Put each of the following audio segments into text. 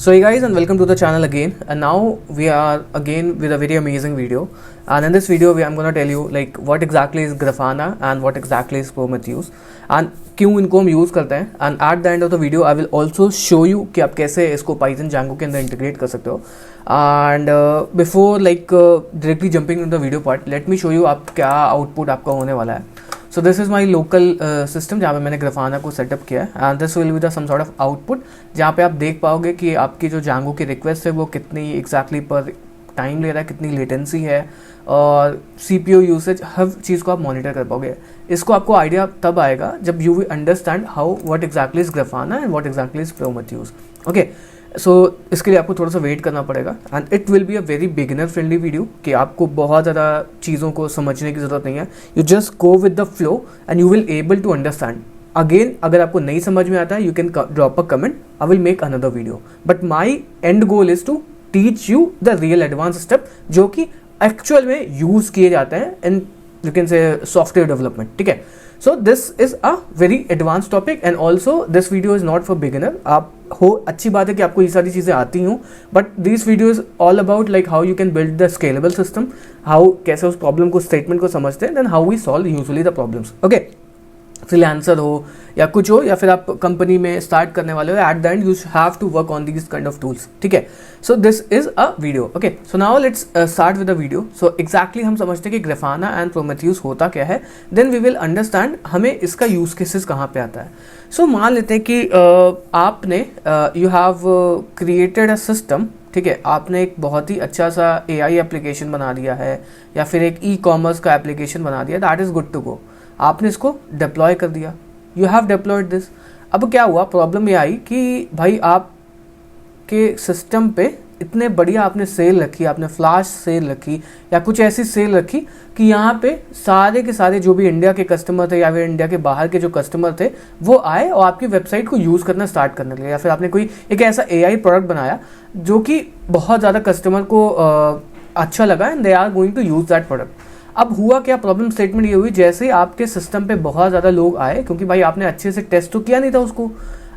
So hey guys, and welcome to the channel again, and now we are again with a very amazing video. And in this video I'm gonna tell you like what exactly is Grafana and what exactly is Prometheus and क्यों इनको हम use करते हैं. And eight the end of the video I will also show you कि आप कैसे इसको Python Django के अंदर इंटीग्रेट कर सकते हो. And before like directly jumping in the video part, let me show you आप क्या आउटपुट आपका होने वाला है. So this is my local system जहाँ पे मैंने ग्राफाना को सेटअप किया है, and this will be the some sort of output जहाँ पे आप देख पाओगे कि आपकी जो जैंगो की रिक्वेस्ट है वो कितनी एग्जैक्टली पर टाइम ले रहा है, कितनी लेटेंसी है और CPU यूसेज, हर चीज़ को आप मॉनिटर कर पाओगे. इसको आपको आइडिया तब आएगा जब you will understand how what exactly is Grafana and what exactly is Prometheus. Okay, so इसके लिए आपको थोड़ा सा वेट करना पड़ेगा and it will be a very beginner friendly video कि आपको बहुत ज़्यादा चीज़ों को समझने की ज़रूरत नहीं है. You just go with the flow and you will able to understand. Again अगर आपको नहीं समझ में आता है you can drop a comment, I will make another video. But my end goal is to teach you the real advance step जो कि actual में यूज किए जाते हैं in you can say software development. ठीक है, so this is a very advance topic and also this video is not for beginner. आप हो, अच्छी बात है कि आपको ये सारी चीज़ें आती हूँ, but this video is all about like how you can build the scalable system, how कैसे उस प्रॉब्लम को स्टेटमेंट को समझते हैं, then how we solve usually the problems. Okay, freelancer हो या कुछ हो या फिर आप कंपनी में स्टार्ट करने वाले हो, at the end you have to work on this kind of tools. ठीक है, so this is a video. Okay, so now let's start with the video. So exactly हम समझते हैं कि ग्राफाना एंड प्रोमेथेउस होता क्या है, देन वी विल अंडरस्टैंड हमें इसका यूज केसेस कहाँ पे आता है. सो मान लेते हैं कि आपने you have created a system. ठीक है, आपने एक बहुत ही अच्छा सा AI एप्लीकेशन बना दिया है या फिर एक E-कॉमर्स का एप्लीकेशन बना दिया, that is good to go. आपने इसको डिप्लॉय कर दिया, यू हैव डिप्लॉयड दिस. अब क्या हुआ, प्रॉब्लम ये आई कि भाई आपके सिस्टम पे इतने बढ़िया आपने सेल रखी, आपने फ्लैश सेल रखी या कुछ ऐसी सेल रखी कि यहाँ पे सारे के सारे जो भी इंडिया के कस्टमर थे या फिर इंडिया के बाहर के जो कस्टमर थे वो आए और आपकी वेबसाइट को यूज़ करना स्टार्ट करने लगे. या फिर आपने कोई एक ऐसा AI प्रोडक्ट बनाया जो कि बहुत ज़्यादा कस्टमर को अच्छा लगा and they are going to use that product. अब हुआ क्या, प्रॉब्लम स्टेटमेंट ये हुई जैसे आपके सिस्टम पे बहुत ज़्यादा लोग आए, क्योंकि भाई आपने अच्छे से टेस्ट तो किया नहीं था उसको.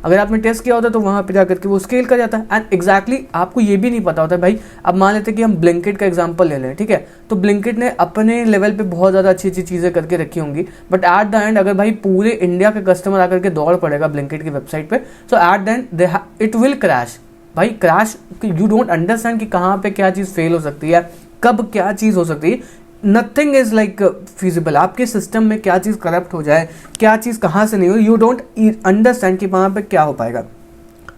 अगर आपने टेस्ट किया होता तो वहाँ पे जाकर के वो स्केल कर जाता है. एंड एग्जैक्टली आपको ये भी नहीं पता होता भाई. अब मान लेते हैं कि हम ब्लिंकिट का एग्जांपल ले लें. ठीक है, तो ब्लिंकिट ने अपने लेवल पे बहुत ज़्यादा अच्छी अच्छी चीज़ें करके रखी होंगी, बट एट द एंड अगर भाई पूरे इंडिया का कस्टमर आकर के दौड़ पड़ेगा ब्लिंकिट की वेबसाइट पर, so at the end it will crash. भाई क्रैश, यू डोंट अंडरस्टैंड कि कहाँ पे क्या चीज़ फेल हो सकती है, कब क्या चीज़ हो सकती है. Nothing is like feasible. आपके सिस्टम में क्या चीज़ करप्ट हो जाए, क्या चीज़ कहाँ से नहीं हो, यू डोंट अंडरस्टैंड कि वहाँ पे क्या हो पाएगा.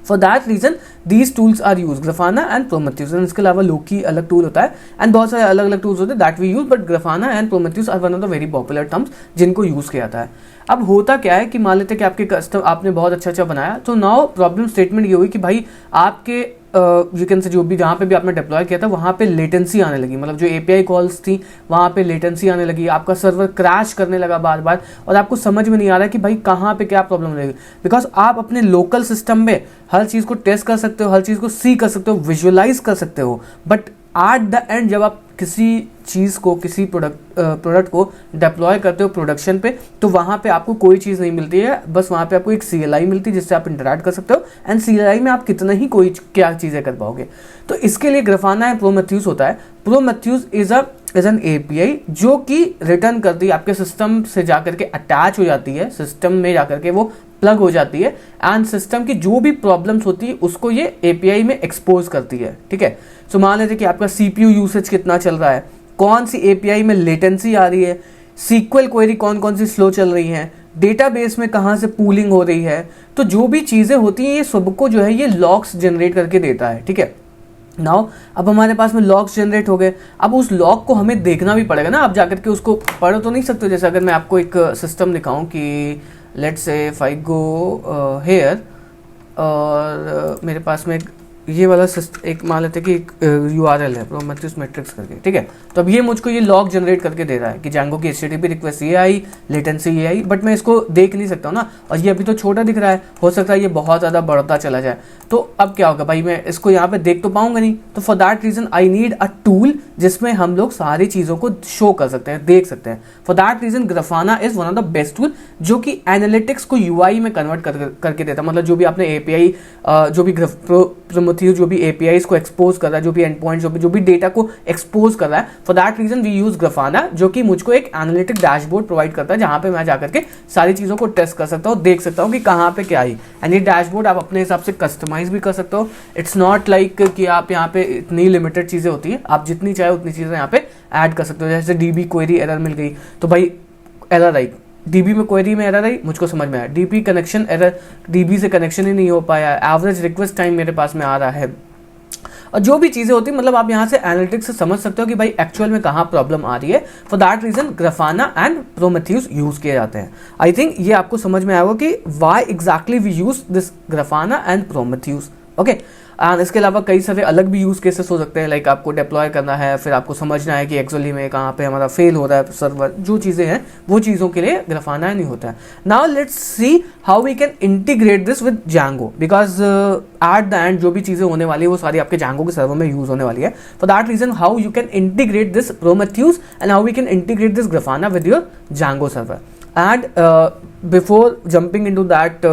For that reason these tools are use, Grafana and Prometheus. And इसके अलावा लोकी अलग टूल होता है एंड बहुत सारे अलग अलग टूल्स होते हैं that we use, but Grafana and Prometheus are one of the very popular terms जिनको यूज़ किया जाता है. अब होता क्या है कि मान लेते हैं कि आपके कस्टमर आपने बहुत अच्छा बनाया, तो नाउ प्रॉब्लम स्टेटमेंट ये हुई कि भाई आपके यू कैन से जो भी जहाँ पे भी आपने डिप्लॉय किया था वहाँ पे लेटेंसी आने लगी, मतलब जो API कॉल्स थी वहाँ पे लेटेंसी आने लगी, आपका सर्वर क्रैश करने लगा बार बार और आपको समझ में नहीं आ रहा कि भाई कहाँ पे क्या प्रॉब्लम रहेगी. बिकॉज आप अपने लोकल सिस्टम में हर चीज़ को टेस्ट कर सकते हो, हर चीज़ को सी कर सकते हो, विजुअलाइज कर सकते हो, बट एट द एंड जब आप किसी चीज़ को, किसी प्रोडक्ट को डिप्लॉय करते हो प्रोडक्शन पे, तो वहाँ पे आपको कोई चीज़ नहीं मिलती है. बस वहाँ पे आपको एक CLI मिलती है जिससे आप इंटरैक्ट कर सकते हो एंड CLI में आप कितना ही कोई क्या चीज़ें कर पाओगे. तो इसके लिए ग्राफाना एंड प्रोमेथेउस होता है. प्रोमेथेउस इज एन API जो कि रिटर्न करती है, आपके सिस्टम से जाकर के अटैच हो जाती है, सिस्टम में जाकर के वो प्लग हो जाती है एंड सिस्टम की जो भी प्रॉब्लम्स होती है उसको ये API में एक्सपोज करती है. ठीक है, सो मान लेते कि आपका CPU यूसेज कितना चल रहा है, कौन सी API में लेटेंसी आ रही है, SQL क्वेरी कौन कौन सी स्लो चल रही है, डेटाबेस में कहाँ से पूलिंग हो रही है, तो जो भी चीज़ें होती हैं ये सबको जो है ये लॉग्स जनरेट करके देता है. ठीक है, नाउ अब हमारे पास में लॉग्स जनरेट हो गए. अब उस लॉग को हमें देखना भी पड़ेगा ना, आप जाकर के उसको पढ़ तो नहीं सकते. जैसे अगर मैं आपको एक सिस्टम दिखाऊं कि let's say if I go here और मेरे पास में ये वाला एक मान लेते हैं कि एक URL है प्रोमेथेउस मैट्रिक्स करके. ठीक है, तो अब ये मुझको ये लॉग जनरेट करके दे रहा है कि जैंगो की HTTP रिक्वेस्ट ये आई, लेटेंसी ये आई, बट मैं इसको देख नहीं सकता हूँ ना, और ये अभी तो छोटा दिख रहा है, हो सकता है ये बहुत ज़्यादा बढ़ता चला जाए. तो अब क्या होगा भाई, मैं इसको यहाँ पे देख तो पाऊंगा नहीं. तो for that reason I need a tool जिसमें हम लोग सारी चीज़ों को शो कर सकते हैं, देख सकते हैं। For that reason Grafana is one of the best tool जो कि एनालिटिक्स को यूआई में कन्वर्ट करके देता है। मतलब जो भी आपने एपीआई, जो भी प्रोमेथियस जो भी एपीआईज को एक्सपोज कर रहा है, जो भी एंड पॉइंट, जो भी डेटा को एक्सपोज कर रहा है, for that reason we use Grafana, जो कि मुझको एक एनालिटिक डैशबोर्ड प्रोवाइड करता है जहां पे मैं जाकर के सारी चीज़ों को टेस्ट कर सकता हूँ, देख सकता हूँ कि कहाँ पे क्या आई। एंड ये डैशबोर्ड आप अपने हिसाब से कस्टमाइज भी कर सकते हो। इट्स नॉट लाइक कि आप यहाँ पे इतनी लिमिटेड चीज़ें होती है, आप जितनी चाहे उतनी चीज़ें यहाँ पे ऐड कर सकते हो। जैसे डीबी क्वेरी एरर मिल गई तो भाई एरर आई, डीबी में क्वेरी में एरर आई, मुझको समझ में आया। डीबी कनेक्शन एरर, डीबी से कनेक्शन ही नहीं हो पाया, एवरेज रिक्वेस्ट टाइम मेरे पास में आ रहा है, और जो भी चीज़ें होती है, मतलब आप यहाँ से एनालिटिक्स से समझ सकते हो कि भाई एक्चुअल में कहाँ प्रॉब्लम आ रही है। For that reason Grafana and Prometheus use किए जाते हैं। आई थिंक ये आपको समझ में आएगा कि why exactly we use this Grafana and Prometheus. Okay, and इसके अलावा कई सारे अलग भी यूज केसेस हो सकते हैं, लाइक आपको डिप्लॉय करना है, फिर आपको समझना है कि एक्चुअली में कहाँ पे हमारा फेल हो रहा है सर्वर, जो चीज़ें हैं वो चीज़ों के लिए ग्राफाना नहीं होता है। Now let's see how we can integrate this with Django, because at the end जो भी चीज़ें होने वाली है वो सारी आपके जैंगो के सर्वर में यूज होने वाली है। For that reason how you can integrate this Prometheus and how we can integrate this Grafana with your Django server. And before jumping into that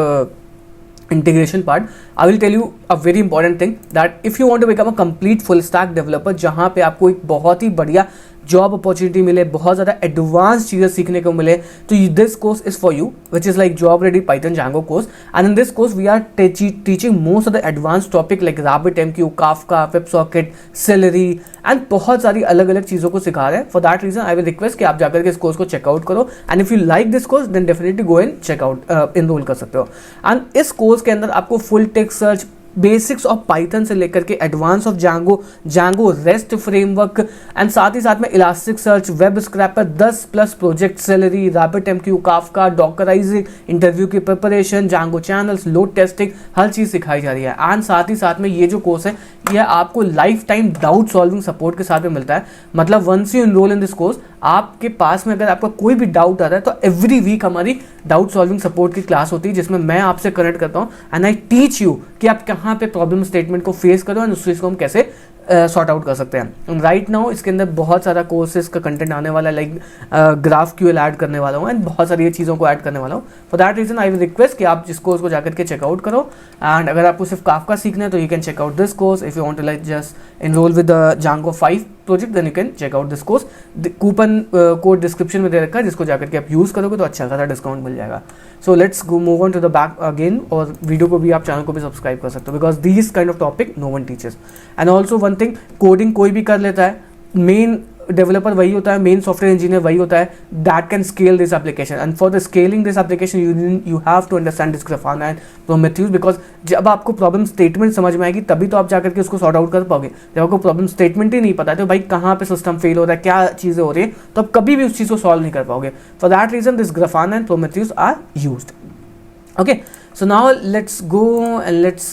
integration part, I will tell you a very important thing that if you want to become a complete full stack developer, जहाँ पे आपको एक बहुत ही बढ़िया job opportunity मिले, बहुत ज़्यादा advance चीज़ें सीखने को मिले, तो this course is for you, which is like job ready Python Django course. And in this course we are teaching most of the advance topic like RabbitMQ, Kafka, websocket, Celery and बहुत सारी अलग अलग चीज़ों को सिखा रहे हैं। For that reason I will request कि आप जाकर के इस कोर्स को चेकआउट करो, and if you like this course then definitely go and checkout, enrol कर सकते हो। एंड इस कोर्स के अंदर आपको full text search, basics of Python से लेकर के advance of Django rest framework, and साथ ही साथ में elastic search, web scraper, 10+ project, celery, RabbitMQ, Kafka, dockerizing, interview की preparation, Django channels, load testing, हर चीज़ सिखाई जा रही है। एंड साथ ही साथ में ये जो कोर्स है यह आपको life time doubt solving support के साथ में मिलता है। मतलब once you enroll in this course, आपके पास में अगर आपका कोई भी डाउट आता है तो एवरी वीक हमारी डाउट सॉल्विंग सपोर्ट की क्लास होती है, जिसमें मैं आपसे कनेक्ट करता हूँ एंड आई टीच यू कि आप कहाँ पे प्रॉब्लम स्टेटमेंट को फेस करो एंड उस चीज़ को हम कैसे सॉर्ट आउट कर सकते हैं। राइट नाउ इसके अंदर बहुत सारा कोर्सेज का कंटेंट आने वाला है, लाइक GraphQL ऐड करने वाला हूँ एंड बहुत सारी ये चीज़ों को ऐड करने वाला हूँ। For that reason I will request कि आप जिस कोर्स को जाकर के चेकआउट करो। एंड अगर आपको सिर्फ काफका सीखना है तो you can check out this course. If you want to like just enroll with the Django 5 project then you can check out this course. Coupon code description में दे रखा है, जिसको जाकर के आप यूज़ करोगे तो अच्छा खासा डिस्काउंट मिल जाएगा। So let's go move on to the back again, और वीडियो को भी आप चैनल को भी सब्सक्राइब कर सकते हो, because this kind of topic no one teachers. And also one thing, coding कोई भी कर लेता है, मेन डेवलपर वही होता है, मेन सॉफ्टवेयर इंजीनियर वही होता है that can scale this application. And for the scaling this application you have to understand this Grafana and Prometheus, because जब आपको प्रॉब्लम स्टेटमेंट समझ में आएगी तभी तो आप जाकर के उसको सॉर्ट आउट कर पाओगे। जब आपको प्रॉब्लम स्टेटमेंट ही नहीं पता है तो भाई कहाँ पे सिस्टम फेल हो रहा है, क्या चीज़ें हो रही है, तो आप कभी भी उस चीज़ को सॉल्व नहीं कर पाओगे। For that reason this Grafana and Prometheus are used. Okay, so now let's go and let's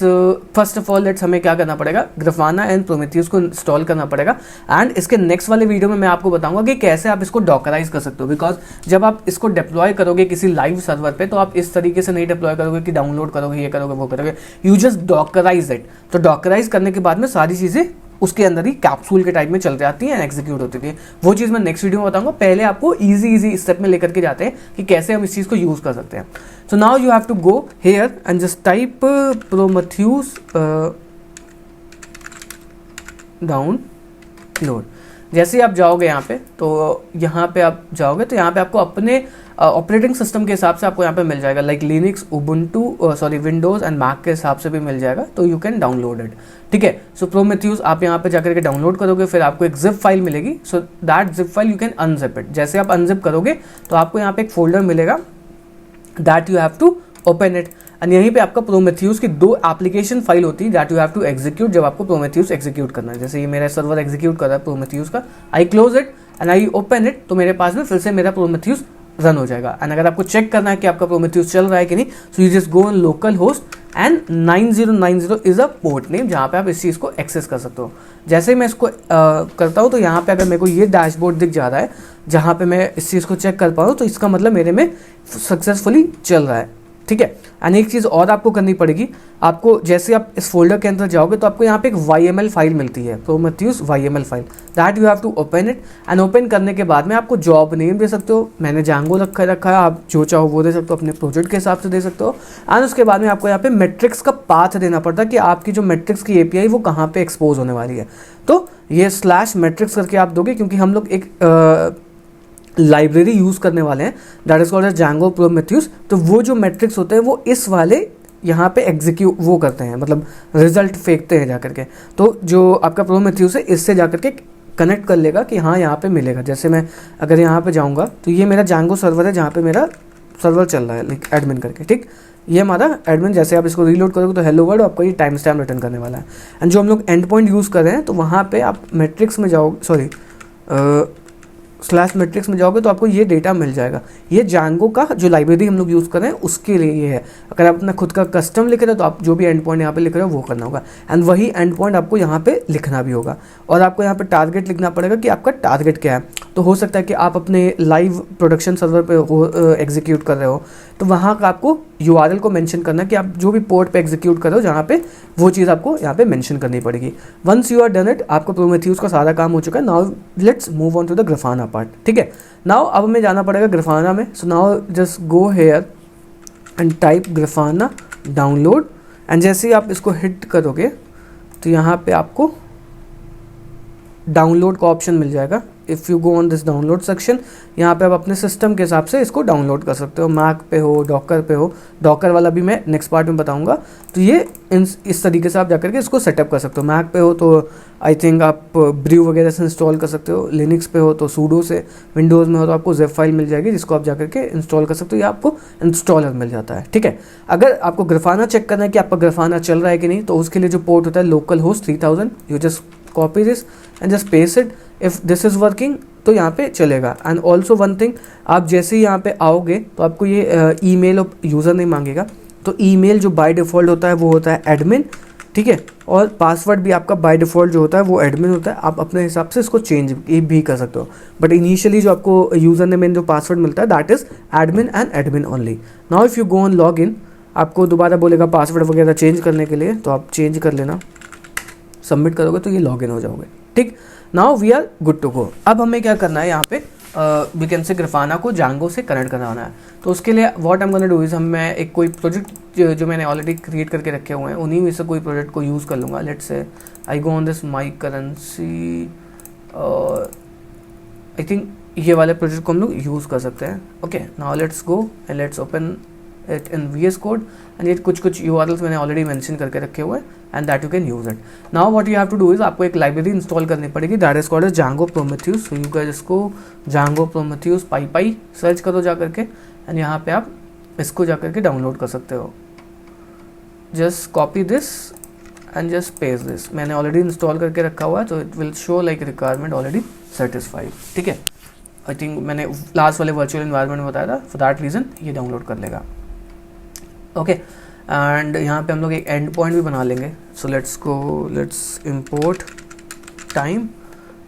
first of all let's हमें क्या करना पड़ेगा, ग्राफाना एंड प्रोमेथियस को इंस्टॉल करना पड़ेगा। एंड इसके नेक्स्ट वाले वीडियो में मैं आपको बताऊंगा कि कैसे आप इसको डॉकराइज कर सकते हो, बिकॉज जब आप इसको डिप्लॉय करोगे किसी लाइव सर्वर पे तो आप इस तरीके से नहीं डिप्लॉय करोगे कि डाउनलोड करोगे, ये करोगे, वो करोगे, यू जस्ट डॉकराइज इट। तो डॉकराइज करने के बाद में सारी चीज़ें उसके अंदर ही कैप्सूल के टाइप में चल जाती है, एग्जीक्यूट होती थी। वो चीज़ मैं नेक्स्ट वीडियो में बताऊंगा। पहले आपको इजी स्टेप में लेकर के जाते हैं कि कैसे हम इस चीज़ को यूज़ कर सकते हैं। So now you have to go here and just type Prometheus download. जैसे ही आप जाओगे यहाँ पे, तो यहाँ पे आप जाओगे तो यहाँ पे आपको अपने ऑपरेटिंग सिस्टम के हिसाब से आपको यहाँ पे मिल जाएगा, like Linux, Ubuntu, Windows and Mac के हिसाब से भी मिल जाएगा, तो यू कैन डाउनलोड इट। ठीक है, सो प्रोमेथियस आप यहाँ पे जाकर के डाउनलोड करोगे, फिर आपको एक जिप फाइल मिलेगी। So that zip file you can unzip it. जैसे आप अनजिप करोगे तो आपको यहाँ पे एक फोल्डर मिलेगा, that you have to open it. And यहीं पे आपका प्रोमेथियस की 2 एप्लीकेशन फाइल होती है that you have to execute जब आपको प्रोमेथियस एग्जीक्यूट करना है। जैसे ये मेरा सर्वर एग्जीक्यूट कर रहा है प्रोमेथियस का, आई close it and I open it, तो मेरे पास में फिर से मेरा प्रोमेथियस रन हो जाएगा। एंड अगर आपको चेक करना है कि आपका प्रोमेथियस चल रहा है कि नहीं, so you just go on local host and 9090 is a port name जहाँ पे आप इस चीज़ को एक्सेस कर सकते हो। जैसे ही मैं इसको करता हूँ तो यहाँ पे अगर मेरे को ये डैशबोर्ड दिख जा रहा है जहाँ पे मैं इस चीज़ को चेक कर पा रहा हूँ, तो इसका मतलब मेरे में सक्सेसफुली चल रहा है। ठीक है। एंड एक चीज़ और आपको करनी पड़ेगी, आपको जैसे आप इस फोल्डर के अंदर जाओगे तो आपको यहाँ पे एक YML फाइल मिलती है, Prometheus YML file, that you have to open it. And open करने के बाद में आपको जॉब नेम दे सकते हो, मैंने जांगो रखा है, आप जो चाहो वो दे सकते हो, अपने प्रोजेक्ट के हिसाब से दे सकते हो। एंड उसके बाद में आपको यहाँ पे मेट्रिक्स का पाथ देना पड़ता है कि आपकी जो मेट्रिक्स की API वो कहाँ पे एक्सपोज होने वाली है। तो ये /मेट्रिक्स करके आप दोगे, क्योंकि हम लोग एक लाइब्रेरी यूज़ करने वाले हैं that is called as Django Prometheus. तो वो जो मैट्रिक्स होते हैं वो इस वाले यहाँ पे एग्जीक्यूट वो करते हैं, मतलब रिजल्ट फेंकते हैं जाकर के। तो जो आपका प्रोमेथियस है इससे जाकर के कनेक्ट कर लेगा कि हाँ यहाँ पे मिलेगा। जैसे मैं अगर यहाँ पे जाऊँगा तो ये मेरा जांगो सर्वर है जहाँ पे मेरा सर्वर चल रहा है, लाइक एडमिन करके, ठीक। ये हमारा एडमिन, जैसे आप इसको रीलोड करोगे तो हेलो वर्ल्ड आपको ये टाइम स्टैम्प रिटर्न करने वाला है। एंड जो हम लोग एंड पॉइंट यूज़ कर रहे हैं तो वहाँ पे आप मैट्रिक्स में जाओगे, सॉरी /मेट्रिक्स में जाओगे तो आपको ये डेटा मिल जाएगा। ये जांगो का जो लाइब्रेरी हम लोग यूज़ कर रहे हैं उसके लिए ये है। अगर आप अपना खुद का कस्टम लिख रहे हो तो आप जो भी एंड पॉइंट यहाँ पे लिख रहे हो वो करना होगा, एंड वही एंड पॉइंट आपको यहाँ पे लिखना भी होगा। और आपको यहाँ पे टारगेट लिखना पड़ेगा कि आपका टारगेट क्या है। तो हो सकता है कि आप अपने लाइव प्रोडक्शन सर्वर पे हो एग्जीक्यूट कर रहे हो, तो वहाँ का आपको URL को मेंशन करना है कि आप जो भी पोर्ट पे एग्जीक्यूट कर रहे हो जहाँ पे, वो चीज़ आपको यहाँ पे मेंशन करनी पड़ेगी। Once you are done it, आपका प्रोमेथियस का सारा काम हो चुका है। Now let's move on to the Grafana part, ठीक है। नाउ अब हमें जाना पड़ेगा ग्राफाना में। So now just go here and type Grafana download, and जैसे ही आप इसको हिट करोगे तो यहाँ पे आपको डाउनलोड का ऑप्शन मिल जाएगा। If you go on this download section, यहाँ पे आप अपने सिस्टम के हिसाब से इसको डाउनलोड कर सकते हो, मैक पे हो, डॉकर पे हो। डॉकर वाला भी मैं नेक्स्ट पार्ट में बताऊंगा। तो ये इस तरीके से आप जाकर के इसको सेटअप कर सकते हो। मैक पे हो तो आई थिंक आप ब्रू वगैरह से इंस्टॉल कर सकते हो, लिनक्स पे हो तो सूडो से, विंडोज़ में हो तो आपको ज़िप फाइल मिल जाएगी जिसको आप जाकर के इंस्टॉल कर सकते हो, या आपको इंस्टॉलर मिल जाता है, ठीक है। अगर आपको ग्राफाना चेक करना है कि आपका ग्राफाना चल रहा है कि नहीं, तो उसके लिए जो पोर्ट होता है local host 3000, you just copy this and just paste it. If this is working तो यहाँ पे चलेगा। एंड ऑल्सो वन थिंग, आप जैसे ही यहाँ पे आओगे तो आपको ये ईमेल और यूज़र नहीं मांगेगा। तो ईमेल जो बाय डिफ़ॉल्ट होता है वो होता है एडमिन, ठीक है। और पासवर्ड भी आपका बाय डिफ़ॉल्ट जो होता है वो एडमिन होता है। आप अपने हिसाब से इसको चेंज भी कर सकते हो, बट इनिशियली जो आपको यूज़र नेम एंड जो पासवर्ड मिलता है that is admin and admin only. Now if you go on log in, आपको दोबारा बोलेगा पासवर्ड वगैरह चेंज करने के लिए, तो आप चेंज कर लेना, सबमिट करोगे तो ये लॉग इन हो जाओगे, ठीक। Now we are good to go. अब हमें क्या करना है, यहाँ पे वी कैन से ग्राफाना को जांगो से कनेक्ट करवाना है। तो उसके लिए what I am gonna do is, मैं एक कोई प्रोजेक्ट जो मैंने ऑलरेडी क्रिएट करके रखे हुए हैं उन्हीं में से कोई प्रोजेक्ट को यूज़ कर लूँगा। Let's say I go on this my currency, I think ये वाले प्रोजेक्ट को हम लोग यूज़ कर सकते हैं। Okay, now let's go and let's open it in VS code, and ये कुछ URLs मैंने ऑलरेडी मेंशन करके रखे हुए हैं, and that you can use it. Now what you have to do is, आपको एक लाइब्रेरी इंस्टॉल करनी पड़ेगी that is called as Django Prometheus. So you guys इसको जांगो प्रोमेथियस पाई सर्च करो जा करके, एंड यहाँ पे आप इसको जा करके डाउनलोड कर सकते हो। Just copy this and just paste this. मैंने ऑलरेडी इंस्टॉल करके रखा हुआ है, तो it will show like requirement already satisfied, ठीक है। आई थिंक मैंने लास्ट वाले वर्चुअल एनवायरनमेंट में बताया था, फॉर दैट रीज़न ये डाउनलोड कर लेगा। ओके, एंड यहाँ पे हम लोग एक एंड पॉइंट भी बना लेंगे। सो let's go, let's import time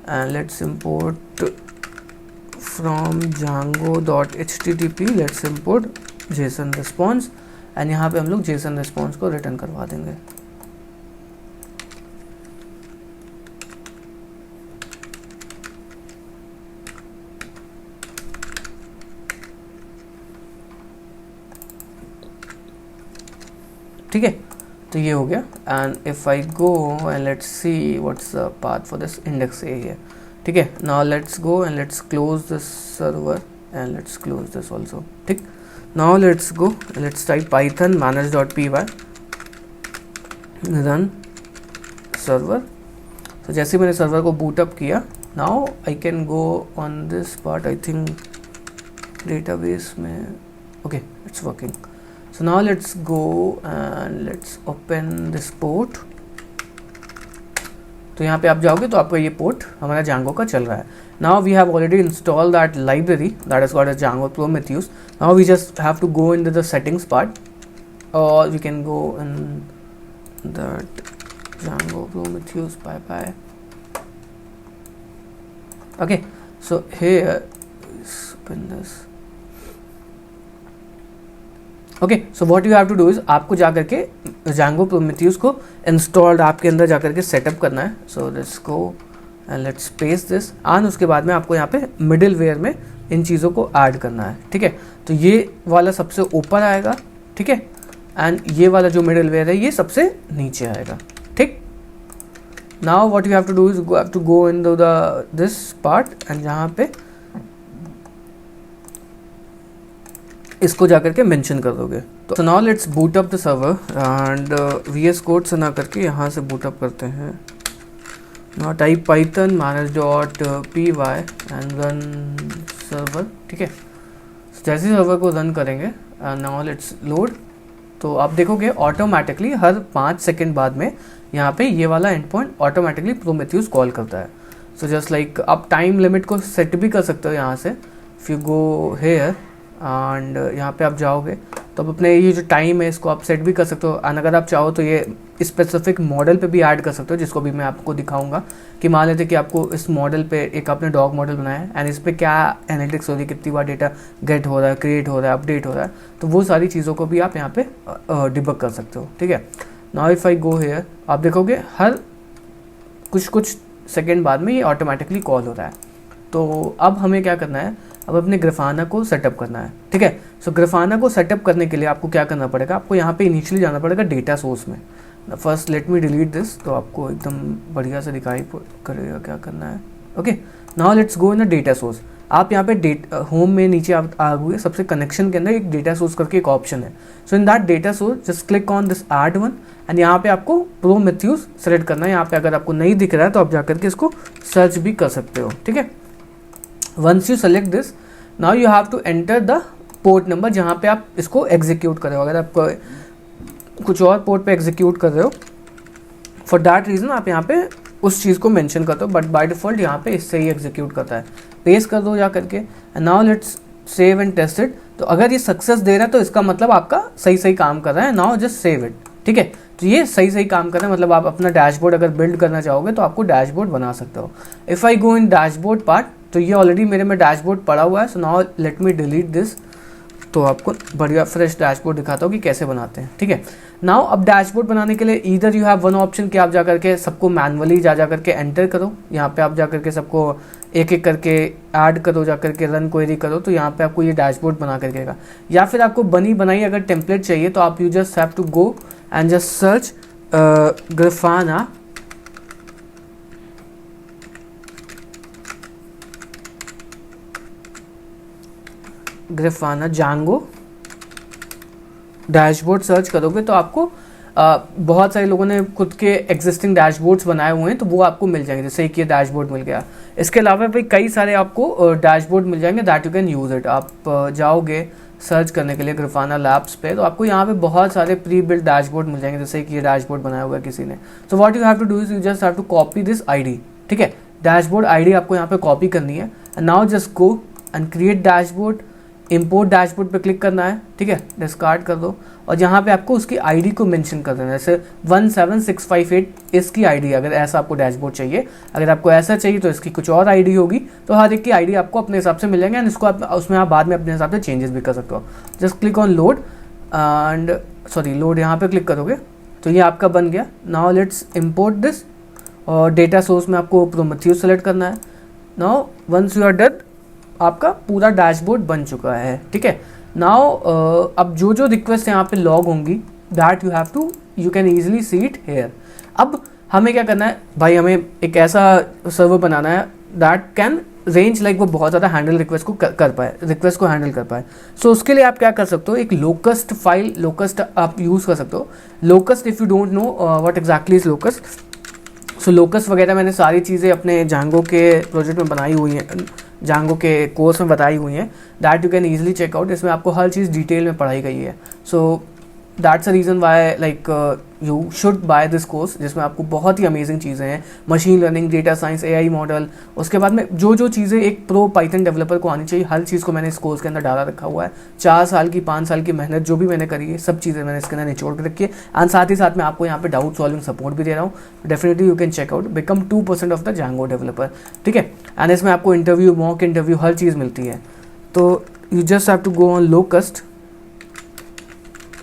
and let's import from jango.http, let's import Jason response, and यहाँ पे हम लोग जेसन रिस्पॉन्स को रिटर्न करवा देंगे। ठीक है, तो ये हो गया। And if I go and let's see what's the path for this index A है, ठीक है। Now let's go and let's close this server and let's close this also, ठीक। Now let's go, let's type Python manage.py run server. तो जैसे मैंने server को boot up किया, now I can go on this part, I think database में, okay it's working. So now let's go and let's open this port। तो यहाँ पे आप जाओगे तो आपको ये पोर्ट हमारा जांगो का चल रहा है। Now we have already installed that library that is called as Django Prometheus। Now we just have to go into the settings part, or we can go in that Django Prometheus bye. Okay, so here let's open this okay, so what you have to do is आपको जा करके Django Prometheus को installed आपके अंदर जा करके setup करना है. सो let's go and let's paste this, and उसके बाद में आपको यहाँ पे मिडिल वेयर में इन चीज़ों को ऐड करना है. ठीक है, तो ये वाला सबसे ऊपर आएगा. ठीक है, एंड ये वाला जो मिडिल वेयर है ये सबसे नीचे आएगा. ठीक, now what you have to do is you have to go in the this part and यहाँ पे इसको जाकर के मेंशन कर दोगे. तो now let's boot up the server and VS code से ना करके यहाँ से बूट अप करते हैं. Now type python manage.py and run server. ठीक है, जैसे सर्वर को रन करेंगे नाउ लेट्स लोड, तो आप देखोगे ऑटोमेटिकली हर 5 सेकेंड बाद में यहाँ पे ये वाला and point automatically Prometheus call करता है. सो जस्ट लाइक आप टाइम लिमिट को सेट भी कर सकते हो यहाँ से. If you go here and यहाँ पे आप जाओगे तो आप अपने ये जो टाइम है इसको आप सेट भी कर सकते हो. एंड अगर आप चाहो तो ये स्पेसिफिक मॉडल पे भी ऐड कर सकते हो, जिसको भी मैं आपको दिखाऊंगा. कि मान लेते कि आपको इस मॉडल पे एक आपने डॉग मॉडल बनाया है एंड इस पर क्या एनालिटिक्स हो रही है, कितनी बार डेटा गेट हो रहा है, क्रिएट हो रहा है, अपडेट हो रहा है, तो वो सारी चीज़ों को भी आप यहाँ पे डिबग कर सकते हो. ठीक है, now if I go here आप देखोगे हर कुछ सेकेंड बाद में ये ऑटोमेटिकली कॉल हो रहा है. तो अब हमें क्या करना है, अब अपने ग्राफाना को सेटअप करना है. ठीक है, सो ग्राफाना को सेटअप करने के लिए आपको क्या करना पड़ेगा, आपको यहाँ पे इनिशियली जाना पड़ेगा डेटा सोर्स में. First let me delete this, तो आपको एकदम बढ़िया से दिखाई करेगा क्या करना है. Okay, now let's go in the data source. आप यहाँ पे होम में नीचे आप आ गए, सबसे कनेक्शन के अंदर एक डेटा सोर्स करके एक ऑप्शन है. So in that data source just click on this add one and यहाँ पे आपको प्रोमेथियस सेलेक्ट करना है. यहाँ पे अगर आपको नहीं दिख रहा है तो आप जाकर के इसको सर्च भी कर सकते हो. ठीक है, once you select this now you have to enter the port number जहाँ पे आप इसको एग्जीक्यूट कर रहे हो. अगर आप कुछ और पोर्ट पे एग्जीक्यूट कर रहे हो फॉर दैट रीज़न आप यहाँ पे उस चीज़ को मेंशन करते हो, बट बाय डिफ़ॉल्ट यहाँ पे इससे ही एग्जीक्यूट करता है. पेस्ट कर दो जा करके and now let's save and test it. तो अगर ये सक्सेस दे रहा है तो इसका मतलब आपका सही काम कर रहा है. Now just save it. ठीक है, तो ये सही काम कर रहा है, मतलब आप अपना डैशबोर्ड अगर बिल्ड करना चाहोगे तो आपको डैशबोर्ड बना सकते हो. If I go in dashboard part, तो ये ऑलरेडी मेरे में डैशबोर्ड पड़ा हुआ है. So now let me delete this, तो आपको बढ़िया फ्रेश डैशबोर्ड दिखाता हूँ कि कैसे बनाते हैं. ठीक है, नाउ अब डैशबोर्ड बनाने के लिए either you have one option कि आप जा करके सबको मैनुअली जा करके एंटर करो. यहाँ पे आप जा करके सबको एक एक करके ऐड करो, जा करके रन क्वेरी करो, तो यहाँ पे आपको ये डैशबोर्ड बना करके देगा. या फिर आपको बनी बनाई अगर टेम्पलेट चाहिए तो आप you just have to go and just search Grafana Django dashboard search करोगे तो आपको बहुत सारे लोगों ने खुद के एग्जिस्टिंग डैशबोर्ड्स बनाए हुए हैं, तो वो आपको मिल जाएंगे. जैसे कि ये डैशबोर्ड मिल गया. इसके अलावा भाई कई सारे आपको डैशबोर्ड मिल जाएंगे that you can use it. आप जाओगे सर्च करने के लिए ग्राफाना लैब्स पे, तो आपको यहाँ पे बहुत सारे प्री बिल्ड डैशबोर्ड मिल जाएंगे, जैसे कि ये डैशबोर्ड बनाया हुआ है किसी ने. So what you have to do is you just have to copy this ID. ठीक है, डैशबोर्ड ID आपको यहाँ पे कॉपी करनी है. And now just go and create dashboard, import dashboard पे क्लिक करना है. ठीक है, डिस्कार्ड कर दो और यहाँ पे आपको उसकी ID को मेंशन कर देना है. जैसे 17658 इसकी ID, अगर ऐसा आपको डैशबोर्ड चाहिए. अगर आपको ऐसा चाहिए तो इसकी कुछ और ID होगी. तो हर एक की ID आपको अपने हिसाब से मिल जाएंगे एंड इसको आप उसमें आप बाद में अपने हिसाब से चेंजेस भी कर सकते हो. Just click on load and load यहाँ पे क्लिक करोगे तो ये आपका बन गया. नाउ लेट्स इम्पोर्ट दिस और डेटा सोर्स में आपको प्रोमेथियस सेलेक्ट करना है. Now once you are done आपका पूरा डैशबोर्ड बन चुका है. ठीक है, नाउ अब जो रिक्वेस्ट यहाँ पे लॉग होंगी that you can easily see it here. अब हमें क्या करना है भाई, हमें एक ऐसा सर्वर बनाना है दैट कैन रेंज लाइक वो बहुत ज़्यादा हैंडल रिक्वेस्ट को हैंडल कर पाए. सो उसके लिए आप क्या कर सकते हो, एक लोकस्ट फाइल लोकस्ट आप यूज़ कर सकते हो. Locust if you don't know what exactly is locust. So locust वगैरह मैंने सारी चीज़ें अपने Django के प्रोजेक्ट में बनाई हुई हैं, Django के कोर्स में बताई हुई हैं that you can easily check out. इसमें आपको हर चीज़ डिटेल में पढ़ाई गई है. So that's a reason why like you should buy this course, जिसमें आपको बहुत ही अमेजिंग चीज़ें हैं. Machine learning, data science, AI model, उसके बाद में जो चीज़ें एक प्रो पाइथन डेवलपर को आनी चाहिए, हर चीज़ को मैंने इस कोर्स के अंदर डाला रखा हुआ है. 4 साल की 5 साल की मेहनत जो भी मैंने करी है सब चीज़ें मैंने इसके अंदर निचोड़ के रखी है. एंड साथ ही साथ मैं आपको यहाँ पे डाउट सॉल्विंग सपोर्ट भी दे रहा हूँ. Definitely you can check out, become 2% of the Django developer. ठीक है, एंड इसमें आपको इंटरव्यू, मॉक इंटरव्यू, हर चीज़ मिलती है. तो you just have to go on Locust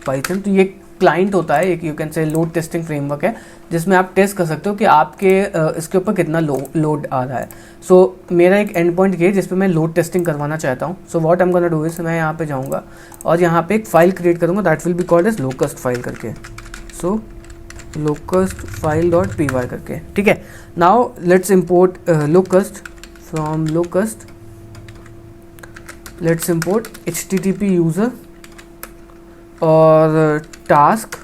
Python. तो ये क्लाइंट होता है, एक you can say load testing framework है जिसमें आप टेस्ट कर सकते हो कि आपके इसके ऊपर कितना लोड आ रहा है। सो मेरा एक एंड पॉइंट ये जिस पे मैं लोड टेस्टिंग करवाना चाहता हूँ। So what I am gonna do is, मैं यहाँ पे जाऊँगा और यहाँ पे एक फाइल क्रिएट करूँगा that will be called as Locust file करके। So Locust file dot P Y करके, ठीक है। Now let's import Locust from Locust, let's import HTTP user और टास्क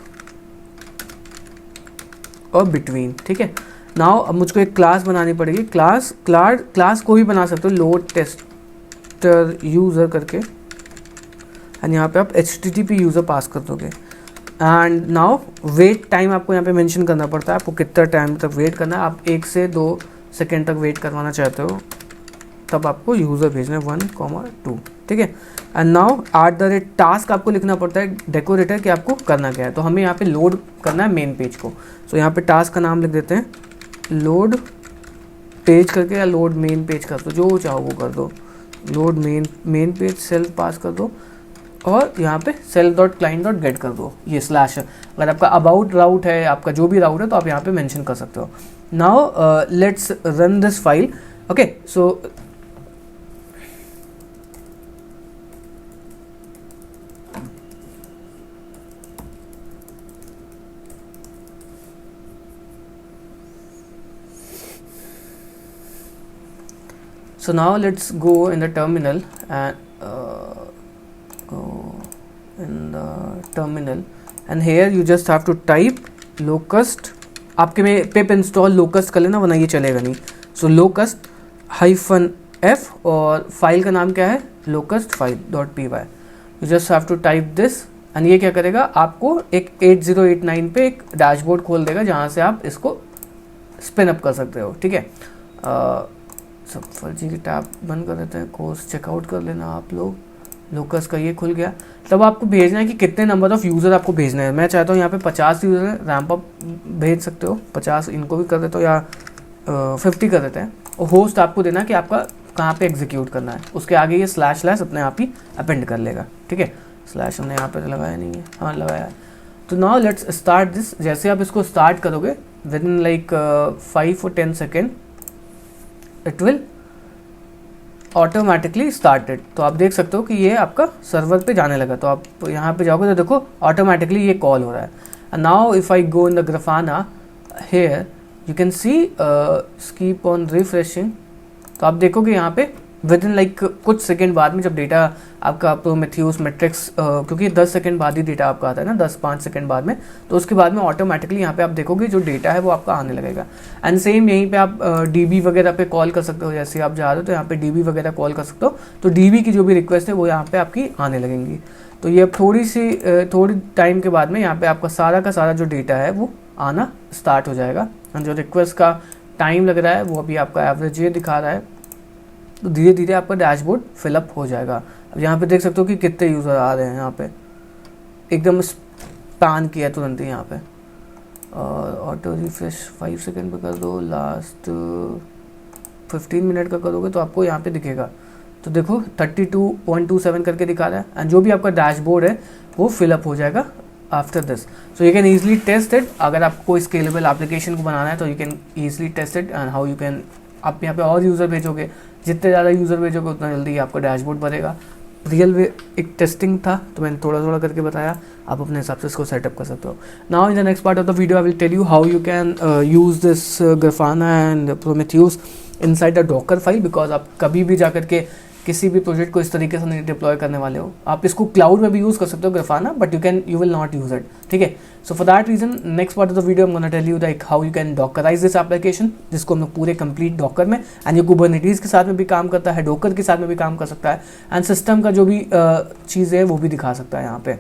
और बिटवीन, ठीक है। नाउ अब मुझको एक क्लास बनानी पड़ेगी, क्लास को भी बना सकते हो लोड टेस्टर यूज़र करके, एंड यहाँ पे आप HTTP यूज़र पास कर दोगे। एंड नाउ वेट टाइम आपको यहाँ पे मेंशन करना पड़ता है, आपको कितना टाइम तक वेट करना है। आप 1 से 2 सेकेंड तक वेट करवाना चाहते हो तब आपको यूज़र भेजना है 1,2, ठीक है। एंड नाउ @टास्क आपको लिखना पड़ता है डेकोरेटर कि आपको करना क्या है। तो हमें यहाँ पे लोड करना है मेन पेज को। सो यहाँ पे टास्क का नाम लिख देते हैं लोड पेज करके, या लोड मेन पेज कर दो, जो चाहो वो कर दो। लोड मेन पेज सेल्फ पास कर दो और यहाँ पे self.client.get कर दो, ये स्लैश। अगर आपका अबाउट राउट है, आपका जो भी राउट है, तो आप यहाँ पे मेंशन कर सकते हो। Now let's run this file, okay. So now let's go in the terminal and here you just have to type locust, आपके में pip install locust कर लेना वरना ये चलेगा नहीं। So locust -f और फाइल का नाम क्या है locustfile.py। you just have to type this and ये क्या करेगा, आपको एक 8089 पे एक डैशबोर्ड खोल देगा जहाँ से आप इसको स्पिन अप कर सकते हो, ठीक है। सब फर्जी की टैब बंद कर देते हैं, कोर्स चेकआउट कर लेना आप लोग। लोकस का ये खुल गया। तब आपको भेजना है कि कितने नंबर ऑफ़ यूज़र आपको भेजना है। मैं चाहता हूँ यहाँ पे 50 यूज़र है, रैंप अप भेज सकते हो, 50 इनको भी कर देते हो या 50 कर देते हैं। और होस्ट आपको देना कि आपका कहाँ पे एग्जीक्यूट करना है, उसके आगे ये स्लैश अपने आप ही अपेंड कर लेगा, ठीक है। स्लैश हमने यहाँ पे लगाया नहीं है, हाँ लगाया है। तो नाउ लेट्स स्टार्ट दिस। जैसे आप इसको स्टार्ट करोगे विद इन लाइक 5 और 10 second it will automatically started. तो आप देख सकते हो कि ये आपका सर्वर पे जाने लगा। तो आप यहाँ पे जाओगे तो देखो ऑटोमेटिकली ये कॉल हो रहा है। And now if I go in the Grafana here you can see keep on refreshing. तो आप देखोगे यहाँ पे विद इन लाइक कुछ सेकंड बाद में जब डेटा आपका प्रोमेथियस मैट्रिक्स, क्योंकि 10 सेकंड बाद ही डेटा आपका आता है ना, 10-5 सेकंड बाद में, तो उसके बाद में ऑटोमेटिकली यहाँ पे आप देखोगे जो डेटा है वो आपका आने लगेगा। एंड सेम यहीं पे आप डीबी वगैरह पे कॉल कर सकते हो। जैसे आप जा रहे हो तो यहाँ पे डीबी वगैरह कॉल कर सकते हो, तो डीबी की जो भी रिक्वेस्ट है वो यहाँ पे आपकी आने लगेंगी। तो ये थोड़ी टाइम के बाद में यहाँ पे आपका सारा का सारा जो डेटा है वो आना स्टार्ट हो जाएगा। एंड जो रिक्वेस्ट का टाइम लग रहा है वो अभी आपका एवरेज ये दिखा रहा है। तो धीरे धीरे आपका डैशबोर्ड फिलअप हो जाएगा। अब यहाँ पे देख सकते हो कि कितने यूज़र आ रहे हैं। यहाँ पे एकदम स्पैन किया तुरंत ही यहाँ पे। और ऑटो रिफ्रेश 5 सेकेंड पे कर दो, लास्ट 15 मिनट का करोगे तो आपको यहाँ पे दिखेगा। तो देखो 32.27 करके दिखा रहा है। एंड जो भी आपका डैशबोर्ड है वो फिलअप हो जाएगा after this. So you can easily test it. अगर आपको स्केलेबल एप्लीकेशन को बनाना है तो you can easily test it. And how you can, आप यहाँ पे और यूज़र भेजोगे, जितने ज़्यादा यूज़र भेजोगे उतना जल्दी आपका डैशबोर्ड बनेगा। रियल वे एक टेस्टिंग था तो मैंने थोड़ा थोड़ा करके बताया, आप अपने हिसाब से इसको सेटअप कर सकते हो। Now in the next part of the video I will tell you how you can use this Grafana and Prometheus inside the Docker file, because आप कभी भी जाकर के किसी भी प्रोजेक्ट को इस तरीके से नहीं डिप्लॉय करने वाले हो। आप इसको क्लाउड में भी यूज़ कर सकते हो Grafana, but you will not use it, ठीक है। So for that reason next part of the video I am gonna tell you like how you can dockerize this application, जिसको हम लोग पूरे कंप्लीट डॉकर में, एंड ये Kubernetes के साथ में भी काम करता है, डॉकर के साथ में भी काम कर सकता है, एंड सिस्टम का जो भी चीज़ है वो भी दिखा सकता है यहाँ पे,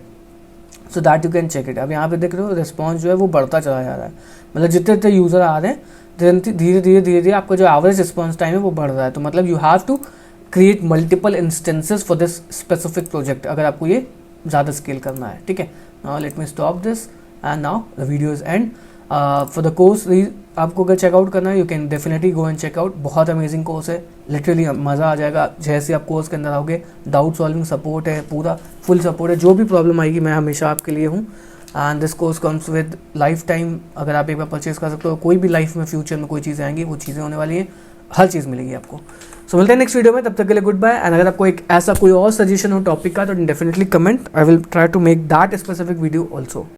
so that you can check it. अब यहाँ पे देख रहे हो रिस्पॉन्स जो है वो बढ़ता चला जा रहा है। मतलब जितने जितने यूज़र आ रहे हैं धीरे धीरे आपका जो एवरेज रिस्पॉन्स टाइम है वो बढ़ रहा है। तो मतलब you have to create multiple instances for this specific project अगर आपको ये ज़्यादा स्केल करना है, ठीक है। Now let me stop this and now the video is end. For the course आपको अगर चेकआउट करना है, you can definitely go and check out. बहुत अमेजिंग कोर्स है, लिटरली मज़ा आ जाएगा जैसे आप कोर्स के अंदर आओगे. डाउट सॉल्विंग सपोर्ट है, पूरा फुल सपोर्ट है. जो भी प्रॉब्लम आएगी मैं हमेशा आपके लिए हूँ. And this course comes with life time. अगर आप एक बार परचेज कर सकते हो, कोई भी लाइफ में फ्यूचर में कोई चीज़ें आएंगी, वो चीज़ें होने वाली हैं, हर चीज़ मिलेगी आपको. सो मिलते हैं नेक्स्ट वीडियो में, तब तक के लिए गुड बाय. एंड अगर आपको एक ऐसा कोई और सजेशन हो टॉपिक का तो definitely comment. I will try to make that specific video also.